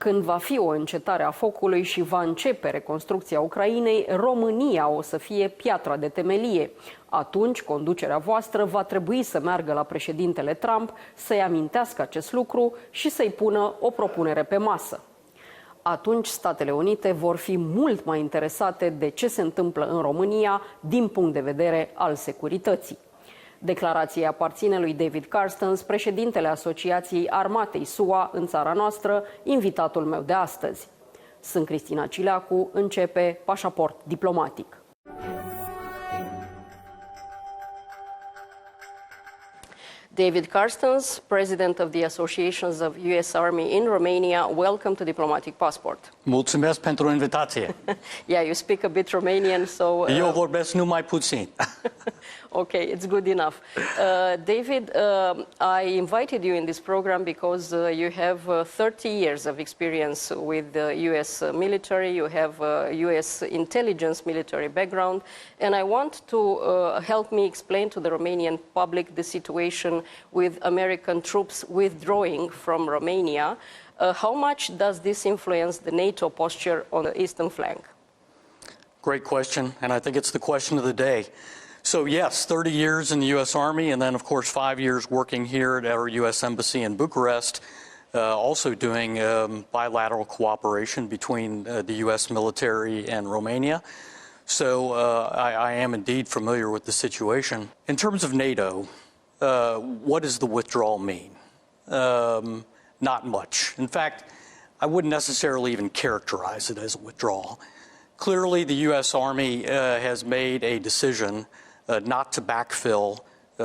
Când va fi o încetare a focului și va începe reconstrucția Ucrainei, România o să fie piatra de temelie. Atunci, conducerea voastră va trebui să meargă la președintele Trump, să-i amintească acest lucru și să-i pună o propunere pe masă. Atunci, Statele Unite vor fi mult mai interesate de ce se întâmplă în România din punct de vedere al securității. Declarația aparține lui David Carstens, președintele Asociației Armatei SUA în țara noastră, invitatul meu de astăzi. Sunt Cristina Cileacu, începe Pașaport diplomatic. David Carstens, president of the Associations of U.S. Army in Romania, welcome to Diplomatic Passport. Mulțumesc pentru invitație. Yeah, you speak a bit Romanian, so... Eu vorbesc numai puțin. Okay, it's good enough. David, I invited you in this program because you have 30 years of experience with the U.S. military. You have U.S. intelligence military background. And I want to help me explain to the Romanian public the situation with American troops withdrawing from Romania. How much does this influence the NATO posture on the eastern flank? Great question, and I think it's the question of the day. So yes, 30 years in the U.S. Army, and then of course 5 years working here at our U.S. Embassy in Bucharest, also doing bilateral cooperation between the U.S. military and Romania. So I am indeed familiar with the situation. In terms of NATO, what does the withdrawal mean? Not much. In fact, I wouldn't necessarily even characterize it as a withdrawal. Clearly, the U.S. Army has made a decision not to backfill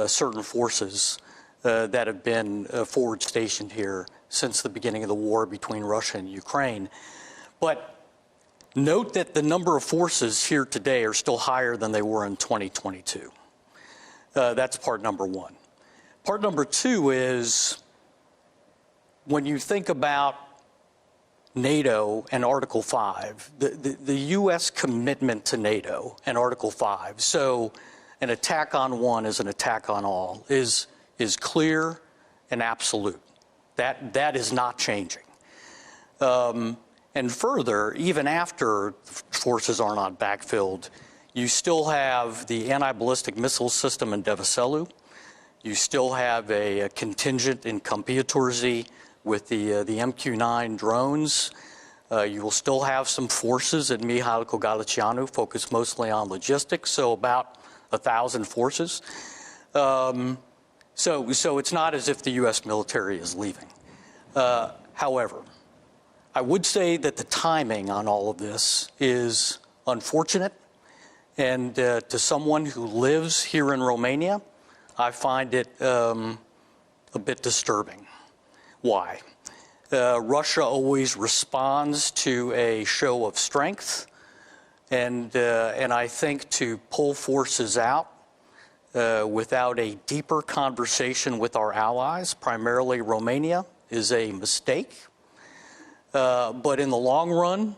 certain forces that have been forward stationed here since the beginning of the war between Russia and Ukraine. But note that the number of forces here today are still higher than they were in 2022. That's part number one. Part number two is when you think about NATO and Article 5, the U.S. commitment to NATO and Article 5, so an attack on one is an attack on all, is clear and absolute. That is not changing. And further, even after forces are not backfilled, you still have the anti-ballistic missile system in Devaselu. You still have a contingent in Câmpietorzii with the MQ-9 drones. You will still have some forces at Mihail Galațianu focused mostly on logistics, so about 1,000 forces. So it's not as if the U.S. military is leaving. However, I would say that the timing on all of this is unfortunate, and to someone who lives here in Romania, I find it a bit disturbing. Why? Russia always responds to a show of strength, and I think to pull forces out without a deeper conversation with our allies, primarily Romania, is a mistake. But in the long run,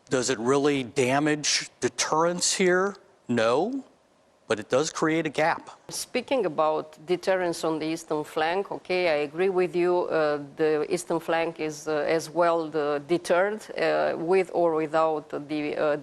does it really damage deterrence here? No. But it does create a gap. Speaking about deterrence on the eastern flank, okay, I agree with you. The eastern flank is as well deterred with or without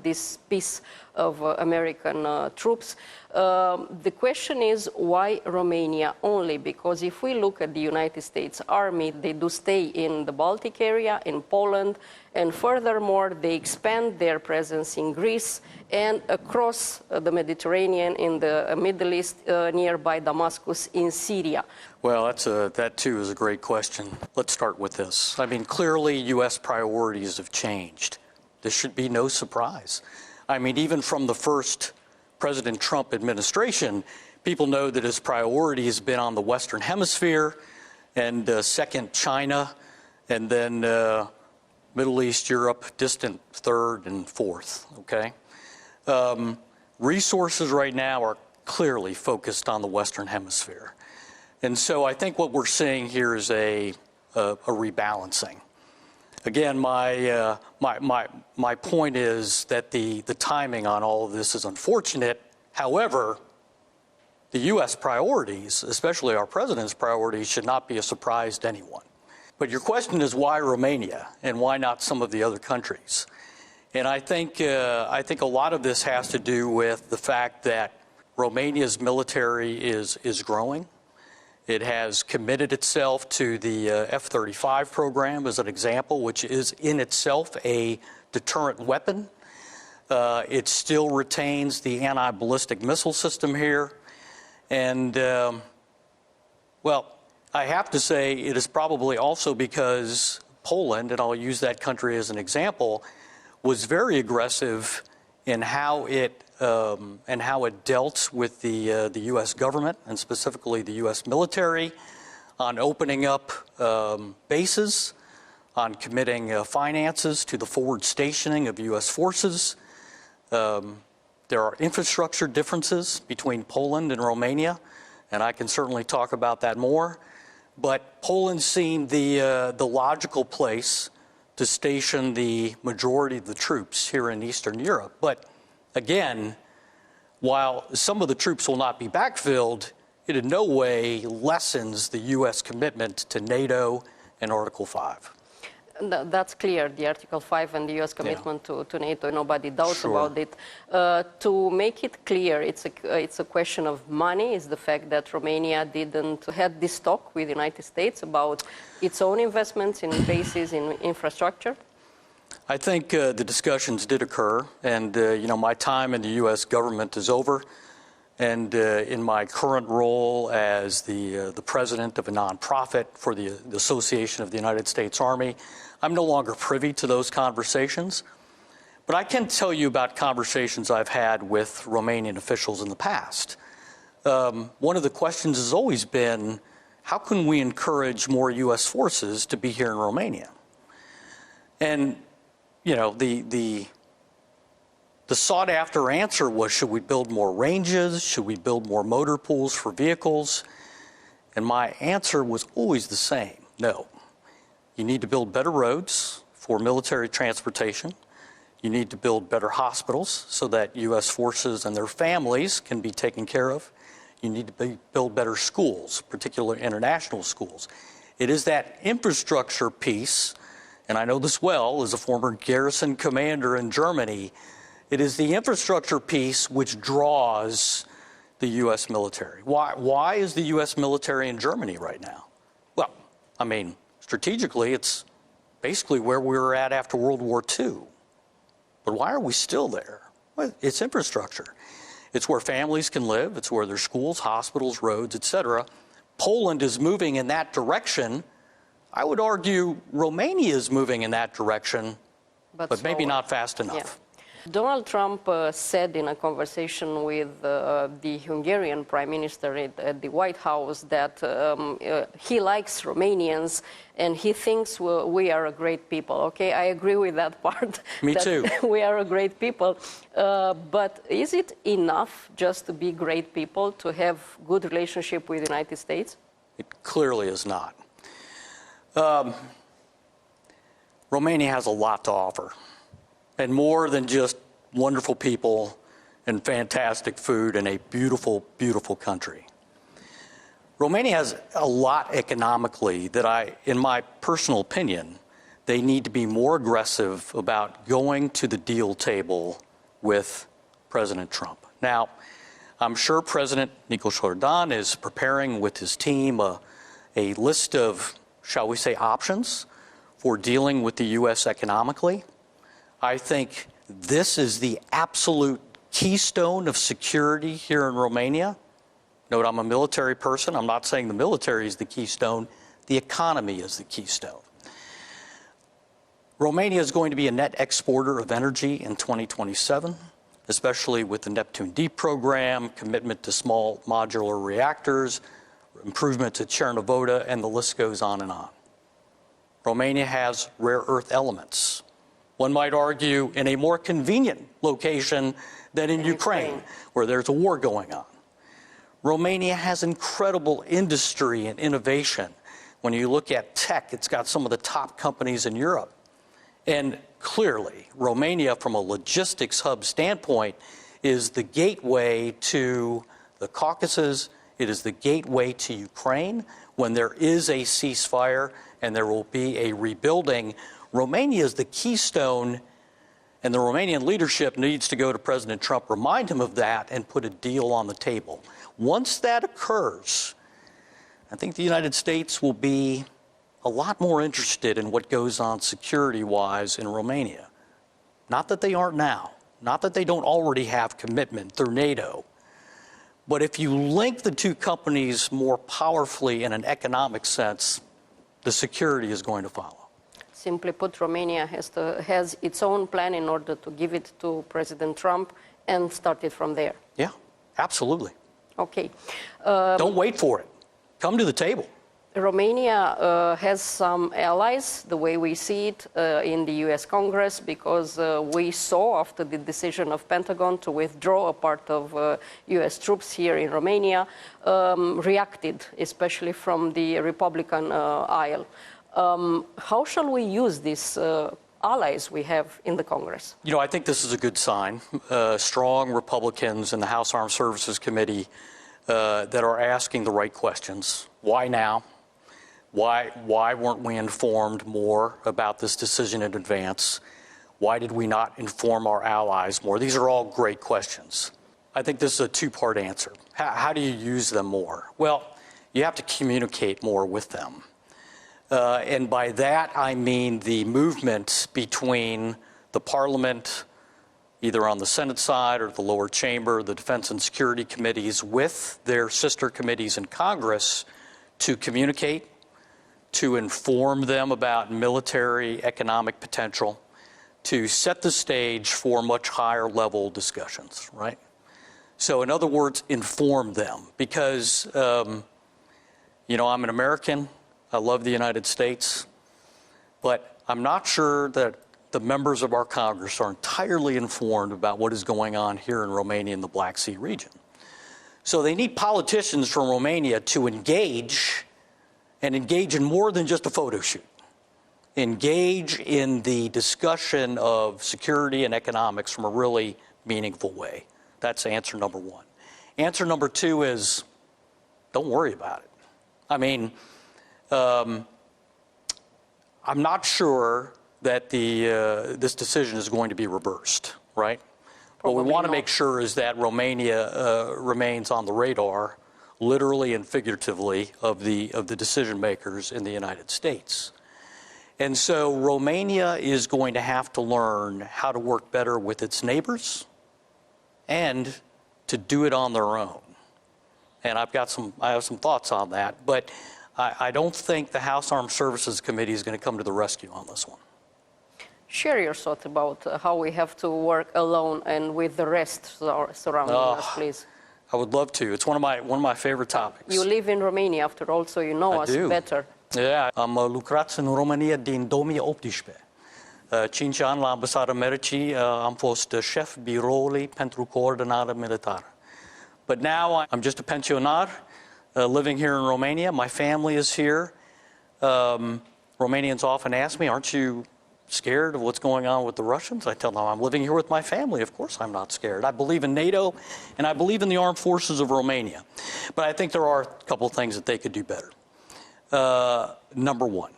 this piece of American troops. The question is why Romania only? Because if we look at the United States Army, they do stay in the Baltic area, in Poland, and furthermore, they expand their presence in Greece and across the Mediterranean in the Middle East, nearby Damascus in Syria. Well, that too is a great question. Let's start with this. I mean, clearly U.S. priorities have changed. This should be no surprise. I mean, even from the first President Trump administration, people know that his priority has been on the Western Hemisphere, and second, China, and then Middle East, Europe, distant third and fourth, okay? Resources right now are clearly focused on the Western Hemisphere. And so I think what we're seeing here is a rebalancing. Again, my point is that the timing on all of this is unfortunate. However, the U.S. priorities, especially our president's priorities, should not be a surprise to anyone. But your question is why Romania and why not some of the other countries? And I think a lot of this has to do with the fact that Romania's military is growing. It has committed itself to the F-35 program as an example, which is in itself a deterrent weapon. It still retains the anti-ballistic missile system here. And, well, I have to say it is probably also because Poland, and I'll use that country as an example, was very aggressive in how it dealt with the U.S. government and specifically the U.S. military on opening up bases, on committing finances to the forward stationing of U.S. forces. There are infrastructure differences between Poland and Romania, and I can certainly talk about that more. But Poland seemed the logical place to station the majority of the troops here in Eastern Europe. But again, while some of the troops will not be backfilled, it in no way lessens the U.S. commitment to NATO and Article 5. That's clear, the Article 5 and the U.S. commitment to NATO, nobody doubts about it. To make it clear, it's a question of money, is the fact that Romania didn't have this talk with the United States about its own investments in bases, in infrastructure? I think the discussions did occur, and my time in the U.S. government is over. And in my current role as the president of a nonprofit for the Association of the United States Army, I'm no longer privy to those conversations. But I can tell you about conversations I've had with Romanian officials in the past. One of the questions has always been, how can we encourage more U.S. forces to be here in Romania? And, the sought-after answer was, should we build more ranges? Should we build more motor pools for vehicles? And my answer was always the same, no. You need to build better roads for military transportation. You need to build better hospitals so that U.S. forces and their families can be taken care of. You need to build better schools, particularly international schools. It is that infrastructure piece, and I know this well as a former garrison commander in Germany, it is the infrastructure piece which draws the U.S. military. Why is the U.S. military in Germany right now? Well, strategically, it's basically where we were at after World War II. But why are we still there? Well, it's infrastructure. It's where families can live. It's where there's schools, hospitals, roads, etc. Poland is moving in that direction. I would argue Romania is moving in that direction, but maybe not fast enough. Yeah. Donald Trump said in a conversation with the Hungarian Prime Minister at the White House that he likes Romanians and he thinks we are a great people. Okay, I agree with that part. Me too. We are a great people. But is it enough just to be great people, to have good relationship with the United States? It clearly is not. Romania has a lot to offer. And more than just wonderful people and fantastic food and a beautiful, beautiful country. Romania has a lot economically that in my personal opinion, they need to be more aggressive about going to the deal table with President Trump. Now, I'm sure President Nicolae Jordan is preparing with his team a list of, shall we say, options for dealing with the U.S. economically. I think this is the absolute keystone of security here in Romania. Note, I'm a military person. I'm not saying the military is the keystone. The economy is the keystone. Romania is going to be a net exporter of energy in 2027, especially with the Neptune Deep program, commitment to small modular reactors, improvement to Chernobyl, and the list goes on and on. Romania has rare earth elements. One might argue in a more convenient location than in Ukraine, where there's a war going on. Romania has incredible industry and innovation. When you look at tech, it's got some of the top companies in Europe. And clearly, Romania, from a logistics hub standpoint, is the gateway to the Caucasus. It is the gateway to Ukraine when there is a ceasefire. and there will be a rebuilding. Romania is the keystone, and the Romanian leadership needs to go to President Trump, remind him of that, and put a deal on the table. Once that occurs, I think the United States will be a lot more interested in what goes on security-wise in Romania. Not that they aren't now, not that they don't already have commitment through NATO, but if you link the two companies more powerfully in an economic sense, the security is going to follow. Simply put, Romania has its own plan in order to give it to President Trump and start it from there. Yeah, absolutely. Okay. Don't wait for it. Come to the table. Romania has some allies, the way we see it, in the U.S. Congress, because we saw after the decision of Pentagon to withdraw a part of U.S. troops here in Romania, reacted, especially from the Republican aisle. How shall we use these allies we have in the Congress? You know, I think this is a good sign. Strong Republicans in the House Armed Services Committee that are asking the right questions. Why now? Why weren't we informed more about this decision in advance? Why did we not inform our allies more? These are all great questions. I think this is a two-part answer. How do you use them more? Well, you have to communicate more with them. And by that, I mean the movement between the Parliament, either on the Senate side or the lower chamber, the Defense and Security Committees, with their sister committees in Congress to communicate, to inform them about military economic potential, to set the stage for much higher level discussions, right? So in other words, inform them, because, you know, I'm an American, I love the United States, but I'm not sure that the members of our Congress are entirely informed about what is going on here in Romania in the Black Sea region. So they need politicians from Romania to engage, and engage in more than just a photo shoot. Engage in the discussion of security and economics from a really meaningful way. That's answer number one. Answer number two is, don't worry about it. I mean, I'm not sure that this decision is going to be reversed, right? What we want to make sure is that Romania remains on the radar, literally and figuratively, of the decision makers in the United States. And so Romania is going to have to learn how to work better with its neighbors and to do it on their own. And I have some thoughts on that, but I don't think the House Armed Services Committee is going to come to the rescue on this one. Share your thoughts about how we have to work alone and with the rest surrounding us, please. I would love to. It's one of my favorite topics. You live in Romania, after all, so you know us better. Yeah, am lucrat în România din 2018. 5 ani la Ambasada Americii am fost șef biroului pentru coordonare militară. But now I'm just a pensionar living here in Romania. My family is here. Romanians often ask me, aren't you scared of what's going on with the Russians? I tell them I'm living here with my family. Of course I'm not scared. I believe in NATO, and I believe in the armed forces of Romania. But I think there are a couple of things that they could do better. Number one,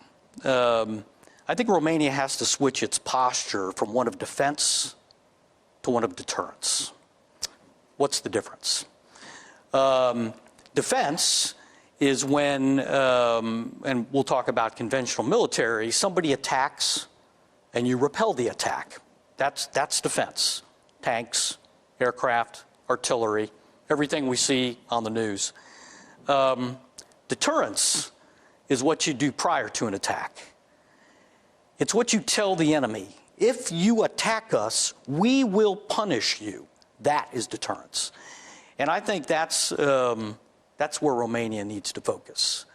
I think Romania has to switch its posture from one of defense to one of deterrence. What's the difference? Defense is when, and we'll talk about conventional military, somebody attacks and you repel the attack. That's defense. Tanks, aircraft, artillery, everything we see on the news. Deterrence is what you do prior to an attack. It's what you tell the enemy. If you attack us, we will punish you. That is deterrence. And I think that's where Romania needs to focus.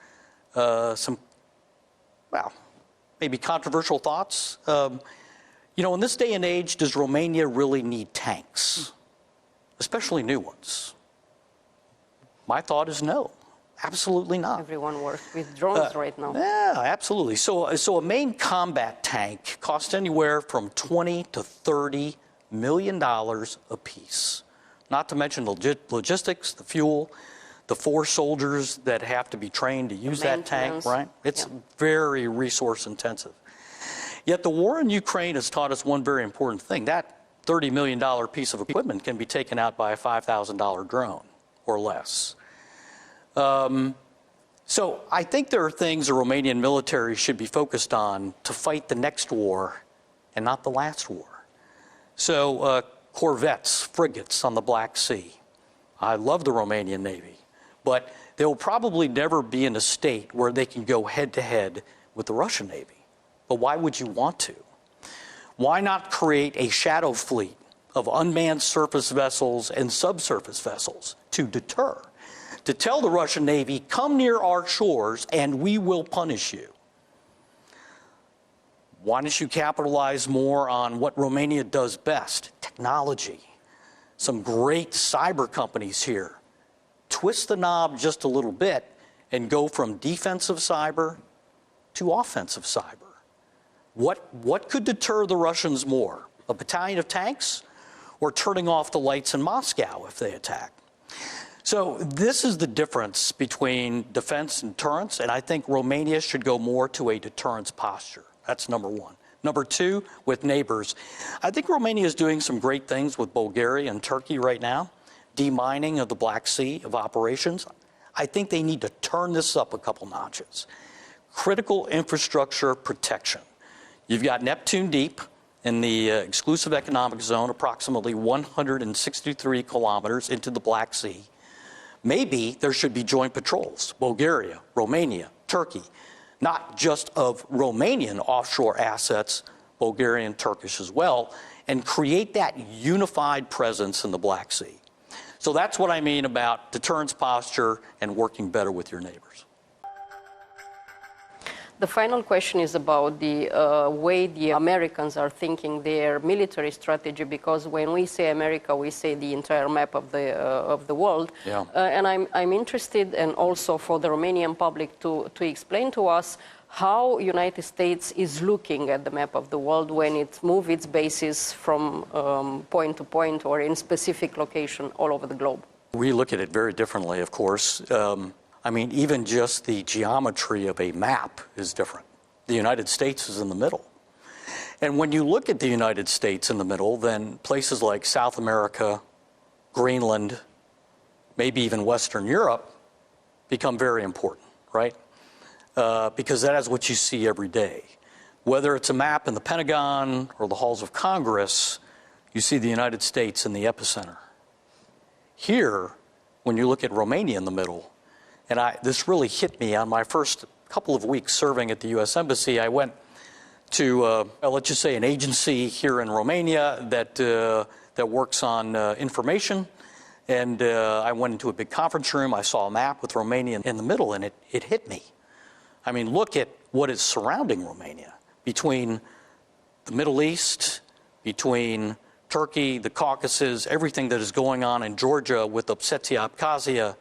Maybe controversial thoughts. You know, in this day and age, does Romania really need tanks? Especially new ones? My thought is no. Absolutely not. Everyone works with drones right now. Yeah, absolutely. So a main combat tank costs anywhere from $20 to $30 million a piece. Not to mention logistics, the fuel, the 4 soldiers that have to be trained to use that tank, right? It's very resource intensive. Yet the war in Ukraine has taught us one very important thing. That $30 million piece of equipment can be taken out by a $5,000 drone or less. So I think there are things the Romanian military should be focused on to fight the next war and not the last war. So corvettes, frigates on the Black Sea. I love the Romanian Navy, but they will probably never be in a state where they can go head-to-head with the Russian Navy. But why would you want to? Why not create a shadow fleet of unmanned surface vessels and subsurface vessels to deter? To tell the Russian Navy, come near our shores and we will punish you. Why don't you capitalize more on what Romania does best? Technology. Some great cyber companies here. Twist the knob just a little bit and go from defensive cyber to offensive cyber. What could deter the Russians more? A battalion of tanks or turning off the lights in Moscow if they attack? So this is the difference between defense and deterrence, and I think Romania should go more to a deterrence posture. That's number one. Number two, with neighbors. I think Romania is doing some great things with Bulgaria and Turkey right now. Demining of the Black Sea of operations. I think they need to turn this up a couple notches. Critical infrastructure protection. You've got Neptune Deep in the exclusive economic zone, approximately 163 kilometers into the Black Sea. Maybe there should be joint patrols, Bulgaria, Romania, Turkey, not just of Romanian offshore assets, Bulgarian, Turkish as well, and create that unified presence in the Black Sea. So that's what I mean about deterrence posture and working better with your neighbors. The final question is about the way the Americans are thinking their military strategy, because when we say America, we say the entire map of the world. Yeah. And I'm interested, and also for the Romanian public, to explain to us how United States is looking at the map of the world when it moves its bases from point to point or in specific location all over the globe. We look at it very differently, of course. I mean, even just the geometry of a map is different. The United States is in the middle. And when you look at the United States in the middle, then places like South America, Greenland, maybe even Western Europe become very important, right? Because that is what you see every day. Whether it's a map in the Pentagon or the halls of Congress, you see the United States in the epicenter. Here, when you look at Romania in the middle, and this really hit me on my first couple of weeks serving at the U.S. Embassy. I went to, let's just say, an agency here in Romania that works on information. And I went into a big conference room. I saw a map with Romania in the middle, and it hit me. I mean, look at what is surrounding Romania. Between the Middle East, between Turkey, the Caucasus, everything that is going on in Georgia with Ossetia, Abkhazia,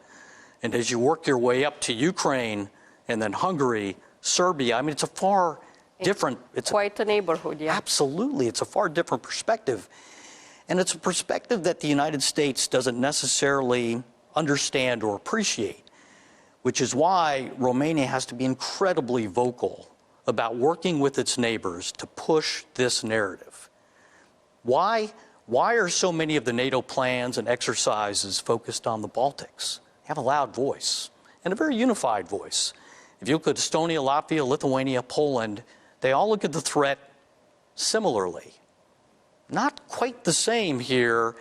and as you work your way up to Ukraine and then Hungary, Serbia, I mean, it's a far different... It's quite a neighborhood, yeah. Absolutely. It's a far different perspective. And it's a perspective that the United States doesn't necessarily understand or appreciate, which is why Romania has to be incredibly vocal about working with its neighbors to push this narrative. Why are so many of the NATO plans and exercises focused on the Baltics? Have a loud voice and a very unified voice. If you look at Estonia, Latvia, Lithuania, Poland, they all look at the threat similarly. Not quite the same here.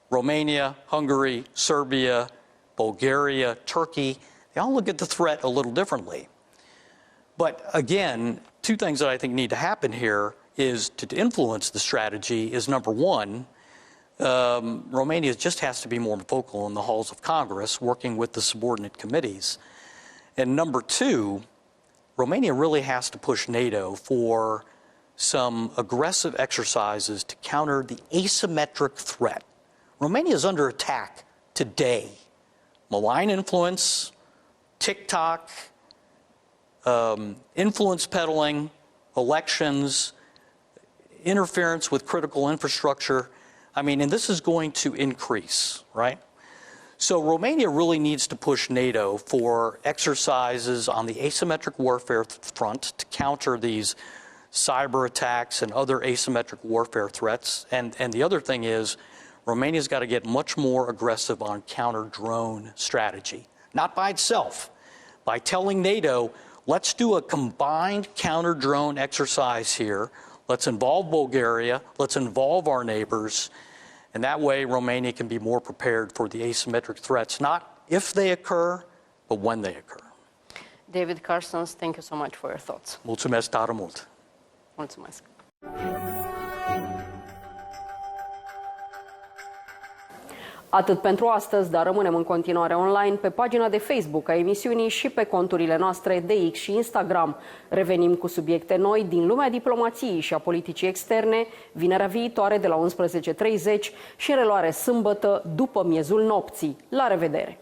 Romania, Hungary, Serbia, Bulgaria, Turkey, they all look at the threat a little differently. But again, two things that I think need to happen here is to influence the strategy is, number one, Romania just has to be more vocal in the halls of Congress, working with the subordinate committees. And number two, Romania really has to push NATO for some aggressive exercises to counter the asymmetric threat. Romania is under attack today. Malign influence, TikTok, influence peddling, elections, interference with critical infrastructure. I mean, and this is going to increase, right? So Romania really needs to push NATO for exercises on the asymmetric warfare front to counter these cyber attacks and other asymmetric warfare threats. And the other thing is, Romania's got to get much more aggressive on counter-drone strategy. Not by itself, by telling NATO, let's do a combined counter-drone exercise here. Let's involve Bulgaria, let's involve our neighbors, and that way Romania can be more prepared for the asymmetric threats, not if they occur, but when they occur. David Carstens, thank you so much for your thoughts. Mulțumesc tare mult. Mulțumesc. Atât pentru astăzi, dar rămânem în continuare online pe pagina de Facebook a emisiunii și pe conturile noastre de X și Instagram. Revenim cu subiecte noi din lumea diplomației și a politicii externe, vinerea viitoare de la 11:30 și în reluare sâmbătă după miezul nopții. La revedere!